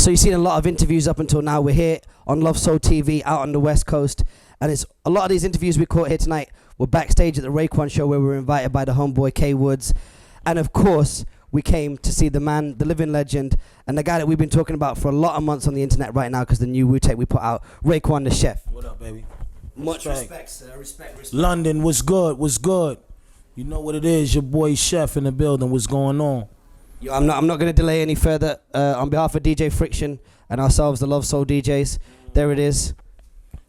So you've seen a lot of interviews up until now. We're here on Love Soul TV out on the West Coast. And it's a lot of these interviews we caught here tonight were backstage at the Raekwon show where we were invited by the homeboy K Woods. And of course, we came to see the man, the living legend, and the guy that we've been talking about for a lot of months on the internet right now because the new Wu-Tech we put out, Raekwon the Chef. What up, baby? Much respect, sir. Respect. London, what's good? What's good? You know what it is, your boy Chef in the building. What's going on? Yo, I'm not going to delay any further. On behalf of DJ Friction and ourselves, the Love Soul DJs, there it is.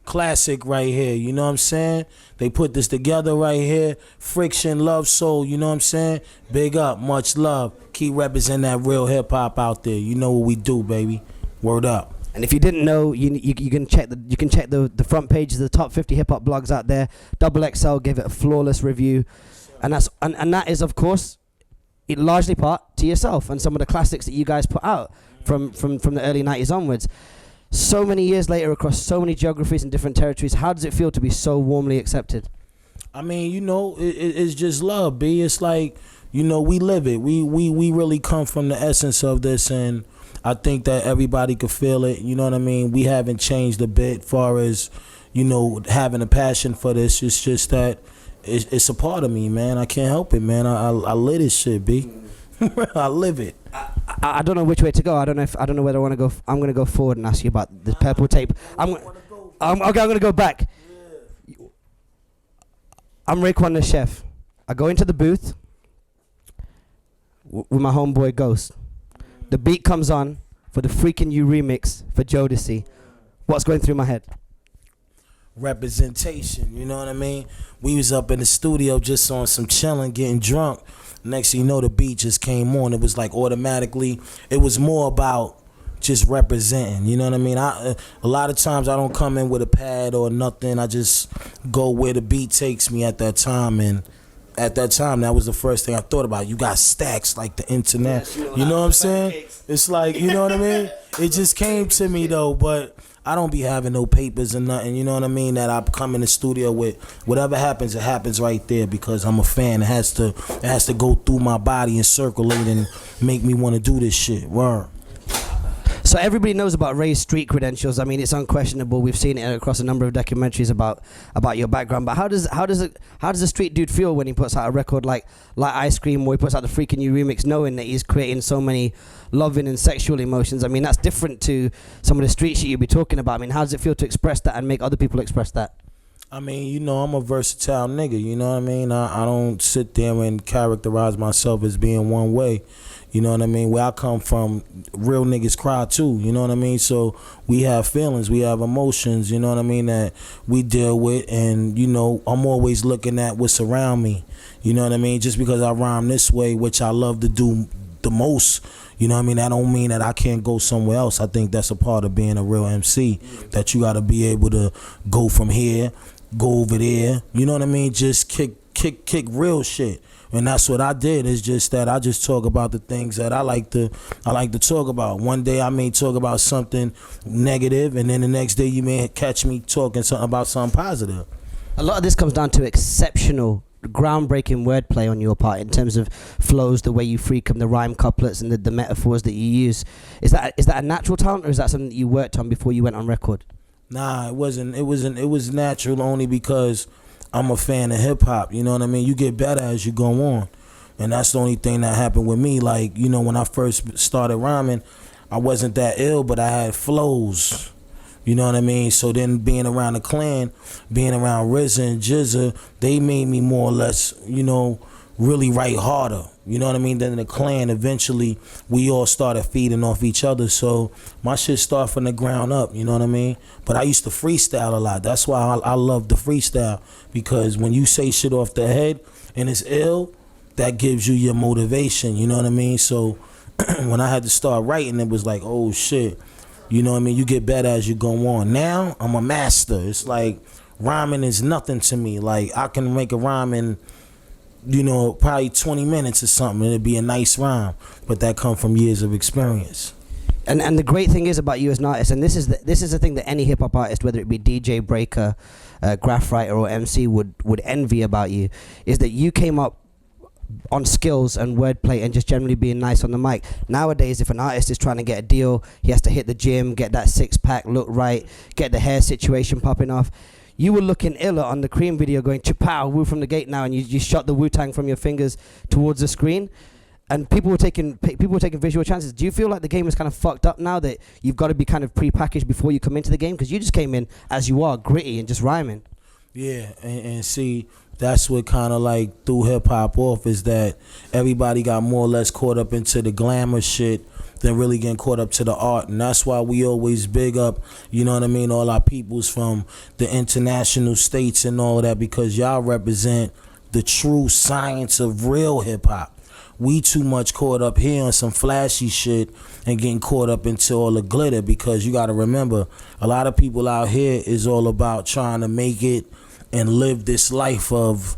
Classic right here, you know what I'm saying? They put this together right here. Friction, Love Soul, you know what I'm saying? Big up, much love. Keep representing that real hip hop out there. You know what we do, baby. Word up. And if you didn't know, you can check the front pages of the top 50 hip hop blogs out there. Double XL gave it a flawless review, and that is of course, it largely part to yourself and some of the classics that you guys put out from the early 90s onwards. So many years later, across so many geographies and different territories, how does it feel to be so warmly accepted? I mean, you know, it's just love, B. It's like, you know, we live it. We really come from the essence of this, and I think that everybody could feel it. You know what I mean? We haven't changed a bit far as, you know, having a passion for this. It's just that it's a part of me, man. I can't help it, man. I live this shit, B. I live it. I don't know which way to go. I don't know whether I want to go. I'm going to go forward and ask you about the purple tape. I'm going to go back. Yeah. I'm Raekwon the Chef. I go into the booth with my homeboy Ghost. The beat comes on for the Freaking You remix for Jodeci. What's going through my head? Representation, you know what I mean? We was up in the studio just on some chilling, getting drunk. Next thing you know, the beat just came on. It was like automatically, it was more about just representing, you know what I mean? A lot of times I don't come in with a pad or nothing. I just go where the beat takes me at that time, and at that time, that was the first thing I thought about. You got stacks like the internet. You know what I'm saying? It's like, you know what I mean? It just came to me though, but I don't be having no papers or nothing, you know what I mean, that I come in the studio with. Whatever happens, it happens right there because I'm a fan. It has to go through my body and circulate and make me want to do this shit. Word. So everybody knows about Ray's street credentials. I mean, it's unquestionable. We've seen it across a number of documentaries about your background. But how does a street dude feel when he puts out a record like Ice Cream, or he puts out the Freaking You remix, knowing that he's creating so many loving and sexual emotions? I mean, that's different to some of the street shit you'd be talking about. I mean, how does it feel to express that and make other people express that? I mean, you know, I'm a versatile nigga, you know what I mean? I don't sit there and characterize myself as being one way. You know what I mean? Where I come from, real niggas cry too, you know what I mean? So we have feelings, we have emotions, you know what I mean, that we deal with. And, you know, I'm always looking at what's around me, you know what I mean? Just because I rhyme this way, which I love to do the most, you know what I mean, that don't mean that I can't go somewhere else. I think that's a part of being a real MC, that you got to be able to go from here, go over there, you know what I mean? Just kick real shit. And that's what I did. It's just that I just talk about the things that I like to talk about. One day I may talk about something negative, and then the next day you may catch me talking about something positive. A lot of this comes down to exceptional, groundbreaking wordplay on your part in terms of flows, the way you freak them, the rhyme couplets, and the metaphors that you use. Is that a natural talent, or is that something that you worked on before you went on record? Nah, it wasn't. It was natural only because I'm a fan of hip hop, you know what I mean? You get better as you go on. And that's the only thing that happened with me. Like, you know, when I first started rhyming, I wasn't that ill, but I had flows. You know what I mean? So then being around the clan, being around RZA and Jizza, they made me more or less, you know, really write harder. You know what I mean? Then the clan, eventually, we all started feeding off each other. So my shit started from the ground up, you know what I mean? But I used to freestyle a lot. That's why I love the freestyle. Because when you say shit off the head and it's ill, that gives you your motivation, you know what I mean? So when I had to start writing, it was like, oh shit. You know what I mean? You get better as you go on. Now, I'm a master. It's like rhyming is nothing to me. Like, I can make a rhyme in, you know, probably 20 minutes or something, and it'd be a nice rhyme, but that come from years of experience. And the great thing is about you as an artist, and this is the thing that any hip hop artist, whether it be DJ, breaker, graph writer, or MC, would envy about you, is that you came up on skills and wordplay and just generally being nice on the mic. Nowadays, if an artist is trying to get a deal, he has to hit the gym, get that six-pack, look right, get the hair situation popping off. You were looking iller on the Cream video going chapow, woo from the gate now, and you shot the Wu-Tang from your fingers towards the screen. And people were taking visual chances. Do you feel like the game is kind of fucked up now that you've got to be kind of pre-packaged before you come into the game? Because you just came in as you are, gritty and just rhyming. Yeah, and see, that's what kind of like threw hip-hop off, is that everybody got more or less caught up into the glamour shit than really getting caught up to the art. And that's why we always big up, you know what I mean, all our peoples from the international states and all of that, because y'all represent the true science of real hip-hop. We too much caught up here on some flashy shit and getting caught up into all the glitter, because you got to remember, a lot of people out here is all about trying to make it and live this life of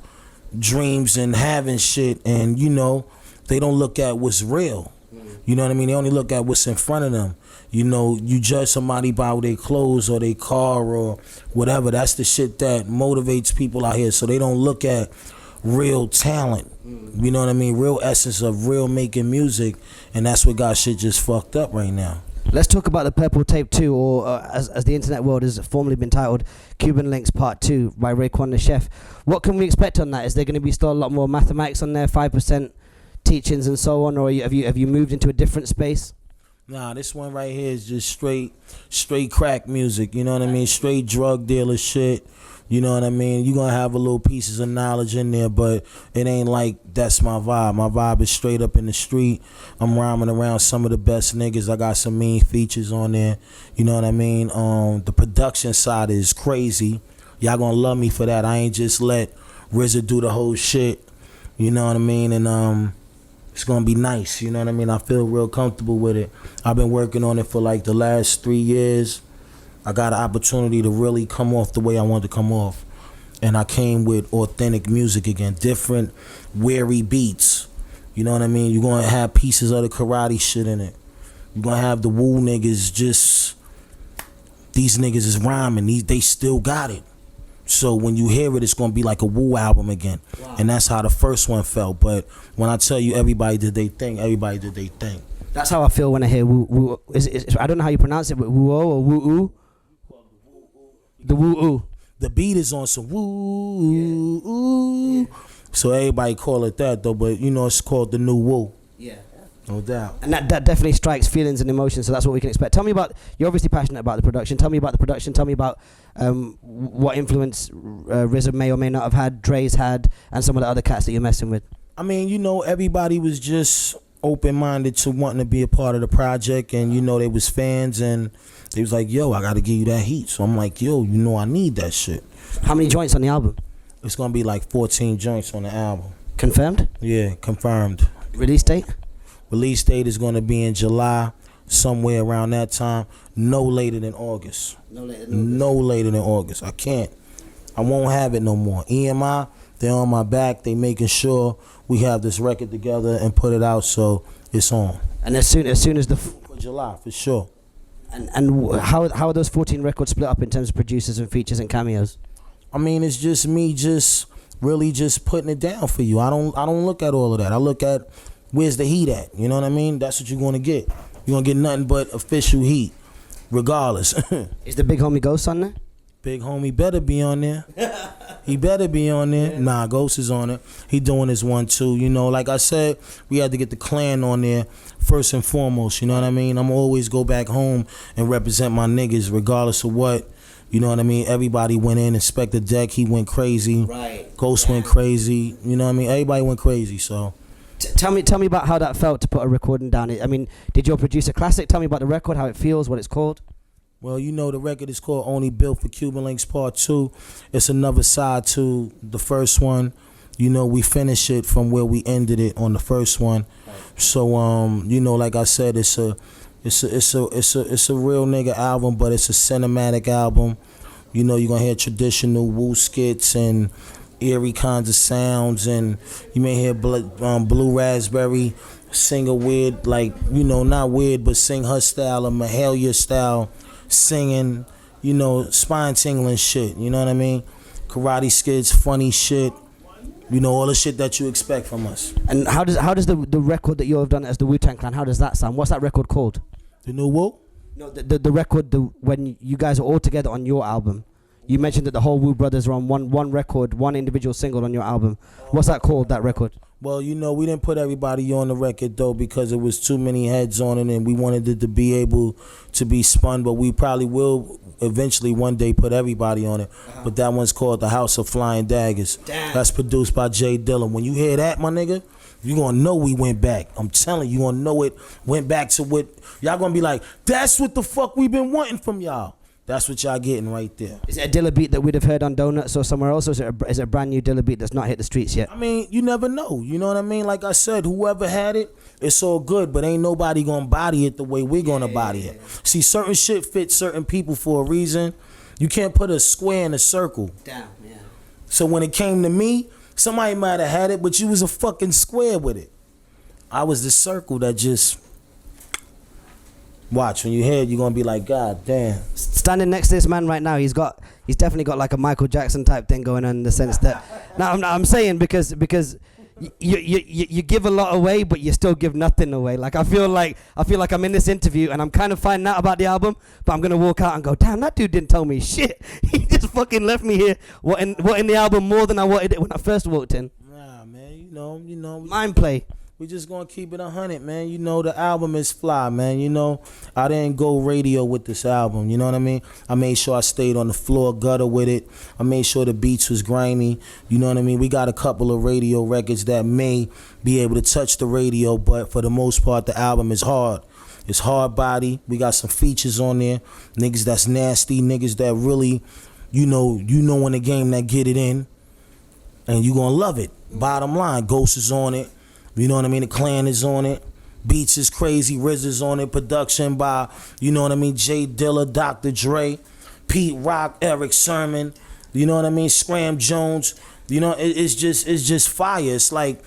dreams and having shit, and you know, they don't look at what's real. You know what I mean? They only look at what's in front of them. You know, you judge somebody by their clothes or their car or whatever. That's the shit that motivates people out here. So they don't look at real talent, you know what I mean, real essence of real making music, and that's what got shit just fucked up right now. Let's talk about the Purple Tape 2, or as the internet world has formerly been titled, Cuban Linx Part 2 by Raekwon the Chef. What can we expect on that? Is there going to be still a lot more mathematics on there, 5% teachings and so on, or have you moved into a different space? Nah, this one right here is just straight crack music, you know what I mean, straight drug dealer shit. You know what I mean? You're going to have a little pieces of knowledge in there, but it ain't like that's my vibe. My vibe is straight up in the street. I'm rhyming around some of the best niggas. I got some mean features on there. You know what I mean? The production side is crazy. Y'all going to love me for that. I ain't just let RZA do the whole shit. You know what I mean? And it's going to be nice. You know what I mean? I feel real comfortable with it. I've been working on it for like the last 3 years. I got an opportunity to really come off the way I wanted to come off. And I came with authentic music again, different, weary beats. You know what I mean? You're going to have pieces of the karate shit in it. You're going to have the woo niggas just, these niggas is rhyming. They still got it. So when you hear it, it's going to be like a woo album again. Wow. And that's how the first one felt. But when I tell you everybody did they thing, everybody did they thing. That's how I feel when I hear woo. Woo. I don't know how you pronounce it, but woo-oh or woo-oo? The woo-oo. The beat is on some woo-oo. Yeah. So everybody call it that, though. But, you know, it's called the new woo. Yeah. No doubt. And that definitely strikes feelings and emotions, so that's what we can expect. Tell me about, you're obviously passionate about the production. Tell me about the production. Tell me about what influence RZA may or may not have had, Dre's had, and some of the other cats that you're messing with. I mean, you know, everybody was just open-minded to wanting to be a part of the project, and, you know, they was fans, and they was like, yo, I got to give you that heat. So I'm like, yo, you know I need that shit. How many joints on the album? It's going to be like 14 joints on the album. Confirmed? Yeah, confirmed. Release date? Release date is going to be in July, somewhere around that time. No later than August. No later than August. I can't. I won't have it no more. EMI, they're on my back. They making sure we have this record together and put it out, so it's on. And as soon as the... For July, for sure. And how are those 14 records split up in terms of producers and features and cameos? I mean, it's just me really putting it down for you. I don't look at all of that. I look at where's the heat at. You know what I mean? That's what you're going to get. You're going to get nothing but official heat, regardless. Is the big homie Ghost on there? Big homie better be on there. He better be on there. Yeah. Nah, Ghost is on it. He doing his one too. You know, like I said, we had to get the clan on there first and foremost. You know what I mean? I'm always go back home and represent my niggas regardless of what. You know what I mean? Everybody went in, Inspector Deck, he went crazy. Right. Ghost went crazy. You know what I mean? Everybody went crazy, so. Tell me about how that felt to put a recording down. I mean, did your producer classic? Tell me about the record, how it feels, what it's called. Well, you know, the record is called Only Built for Cuban Linx Part 2. It's another side to the first one. You know, we finish it from where we ended it on the first one. So, you know, like I said, it's a real nigga album, but it's a cinematic album. You know, you're gonna hear traditional woo skits and eerie kinds of sounds, and you may hear Blue Raspberry sing a weird, like, you know, not weird, but sing her style, a Mahalia style singing, you know, spine tingling shit, you know what I mean? Karate skits, funny shit, You know, all the shit that you expect from us. And how does the record that you have done as the Wu-Tang Clan, how does that sound? What's that record called? The new what? No, the record, when you guys are all together on your album. You mentioned that the whole Wu brothers are on one record, one individual single on your album. What's that called, that record? Well, you know, we didn't put everybody on the record, though, because it was too many heads on it, and we wanted it to be able to be spun, but we probably will eventually one day put everybody on it. But that one's called The House of Flying Daggers. Damn. That's produced by Jay Dilla. When you hear that, my nigga, you gonna know we went back. I'm telling you, gonna know it went back to what y'all gonna be like, that's what the fuck we been wanting from y'all. That's what y'all getting right there. Is it a Dilla beat that we'd have heard on Donuts or somewhere else, or is it a brand new Dilla beat that's not hit the streets yet? I mean, you never know. You know what I mean? Like I said, whoever had it, it's all good, but ain't nobody gonna body it the way we're gonna body it. See, certain shit fits certain people for a reason. You can't put a square in a circle. Damn, yeah. So when it came to me, somebody might have had it, but you was a fucking square with it. I was the circle that just... Watch, when you hear it, you're gonna be like, God damn. Standing next to this man right now, he's definitely got like a Michael Jackson type thing going on, in the sense that I'm saying because you give a lot away, but you still give nothing away. Like I feel like I'm in this interview and I'm kind of finding out about the album, but I'm gonna walk out and go, damn, that dude didn't tell me shit. He just fucking left me here what in the album more than I wanted it when I first walked in. Nah, man, you know. Mind play. We just gonna keep it 100, man. You know, the album is fly, man. You know, I didn't go radio with this album. You know what I mean? I made sure I stayed on the floor gutter with it. I made sure the beats was grimy. You know what I mean? We got a couple of radio records that may be able to touch the radio, but for the most part, the album is hard. It's hard body. We got some features on there. Niggas that's nasty. Niggas that really, you know in the game that get it in. And you gonna love it. Bottom line, Ghost is on it. You know what I mean? The Clan is on it. Beats is crazy. Riz is on it. Production by, you know what I mean, Jay Dilla, Dr. Dre, Pete Rock, Eric Sermon. You know what I mean? Scram Jones. You know, it's just fire. It's like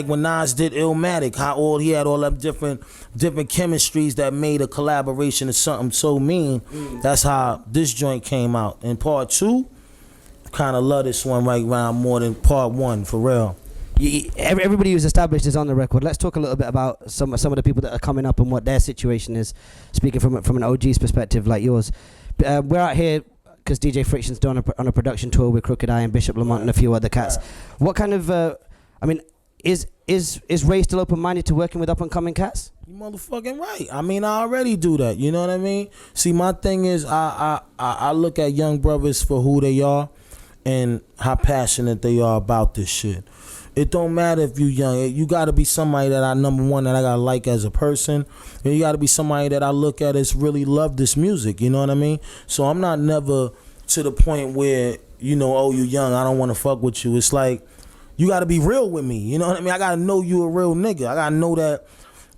when Nas did Illmatic, how he had all them different chemistries that made a collaboration of something so mean. That's how this joint came out. And part 2, kind of love this one right around more than part 1, for real. Everybody who's established is on the record. Let's talk a little bit about some of the people that are coming up and what their situation is. Speaking from an OG's perspective, like yours, we're out here because DJ Friction's done on a production tour with Crooked Eye and Bishop Lamont and a few other cats. What kind of, I mean, is Ray still open-minded to working with up-and-coming cats? You motherfucking right. I mean, I already do that. You know what I mean? See, my thing is, I look at young brothers for who they are and how passionate they are about this shit. It don't matter if you young. You got to be somebody that number one, that I got to like as a person. And you got to be somebody that I look at as really love this music. You know what I mean? So I'm not never to the point where, you know, oh, you young, I don't want to fuck with you. It's like, you got to be real with me. You know what I mean? I got to know you a real nigga. I got to know that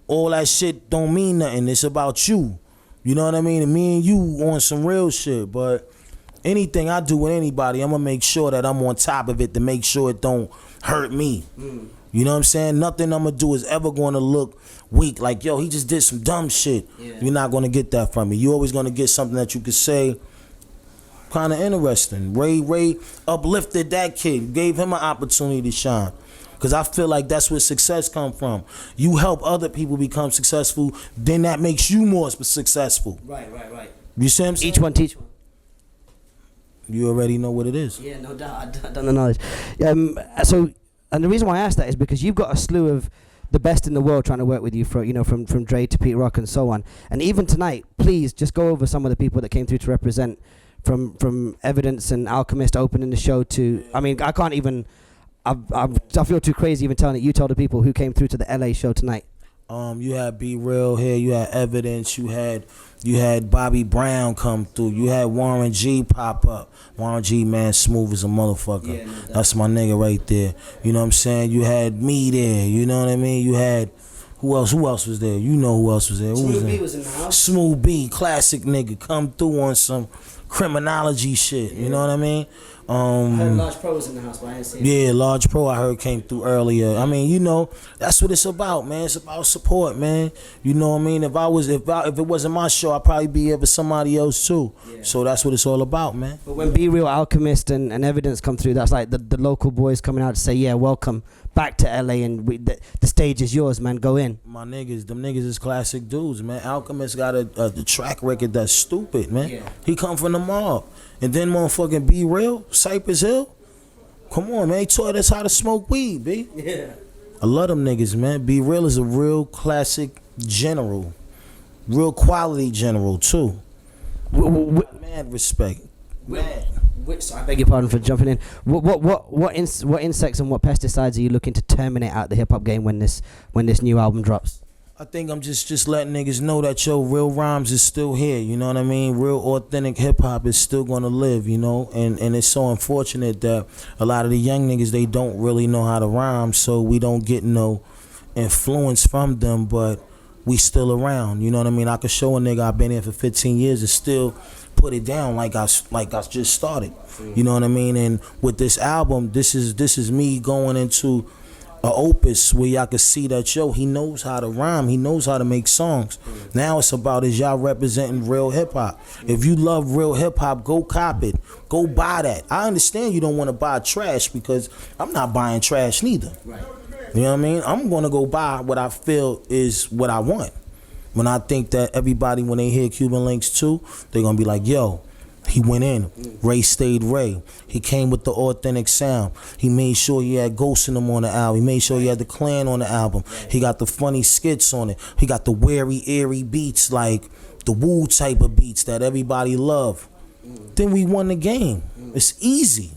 all that shit don't mean nothing. It's about you. You know what I mean? And me and you on some real shit. But anything I do with anybody, I'm going to make sure that I'm on top of it to make sure it don't hurt me. You know what I'm saying? Nothing I'm gonna do is ever gonna look weak. Like, yo, he just did some dumb shit. Yeah. You're not gonna get that from me. You're always gonna get something that you could say kind of interesting. Ray uplifted that kid, gave him an opportunity to shine. Because I feel like that's where success come from. You help other people become successful, then that makes you more successful. Right. You see what I'm saying? Each one teach one. You already know what it is. Yeah, no doubt. I don't know the knowledge. So, and the reason why I asked that is because you've got a slew of the best in the world trying to work with you, from Dre to Pete Rock and so on. And even tonight, please just go over some of the people that came through to represent, from Evidence and Alchemist opening the show to. I mean, I can't even. I feel too crazy even telling it. You tell the people who came through to the LA show tonight. You had Be Real here. You had Evidence. You had Bobby Brown come through. You had Warren G pop up. Warren G, man, smooth as a motherfucker. Yeah, that's my nigga right there. You know what I'm saying? You had me there. You know what I mean? You had, Who else was there? You know who else was there? Who Smooth B there? was in the house. Smooth B, classic nigga, come through on some criminology shit. You know what I mean? I heard Large Pro was in the house, but I didn't see him. Yeah, Large Pro I heard came through earlier. I mean, you know, that's what it's about, man. It's about support, man. You know what I mean? If it wasn't my show, I'd probably be here for somebody else too. Yeah. So that's what it's all about, man. But when Be Real, Alchemist, and Evidence come through, that's like the local boys coming out to say, yeah, welcome back to LA, and the stage is yours, man. Go in. My niggas, them niggas is classic dudes, man. Alchemist got a track record that's stupid, man. Yeah. He come from the mob. And then motherfucking Be Real, Cypress Hill. Come on, man. He taught us how to smoke weed, B. Yeah. I love them niggas, man. Be Real is a real classic general. Real quality general, too. Mad respect. Mad. So I beg your pardon for jumping in. What insects and what pesticides are you looking to terminate out the hip hop game when this new album drops? I think I'm just letting niggas know that real rhymes is still here, you know what I mean? Real authentic hip hop is still gonna live, you know? And it's so unfortunate that a lot of the young niggas, they don't really know how to rhyme, so we don't get no influence from them, but we still around, you know what I mean? I could show a nigga I've been here for 15 years and still put it down like I just started. You know what I mean? And with this album, this is me going into a opus where y'all can see that he knows how to rhyme, he knows how to make songs. Now it's about is y'all representing real hip hop. If you love real hip hop, go cop it, go buy that. I understand you don't want to buy trash because I'm not buying trash neither. Right. You know what I mean? I'm gonna go buy what I feel is what I want. When I think that everybody, when they hear Cuban Linx 2, they're gonna be like, yo, he went in. Ray stayed Ray. He came with the authentic sound. He made sure he had Ghost in him on the album. He made sure he had the Clan on the album. He got the funny skits on it. He got the wary, airy beats, like the Woo type of beats that everybody love. Then we won the game. It's easy.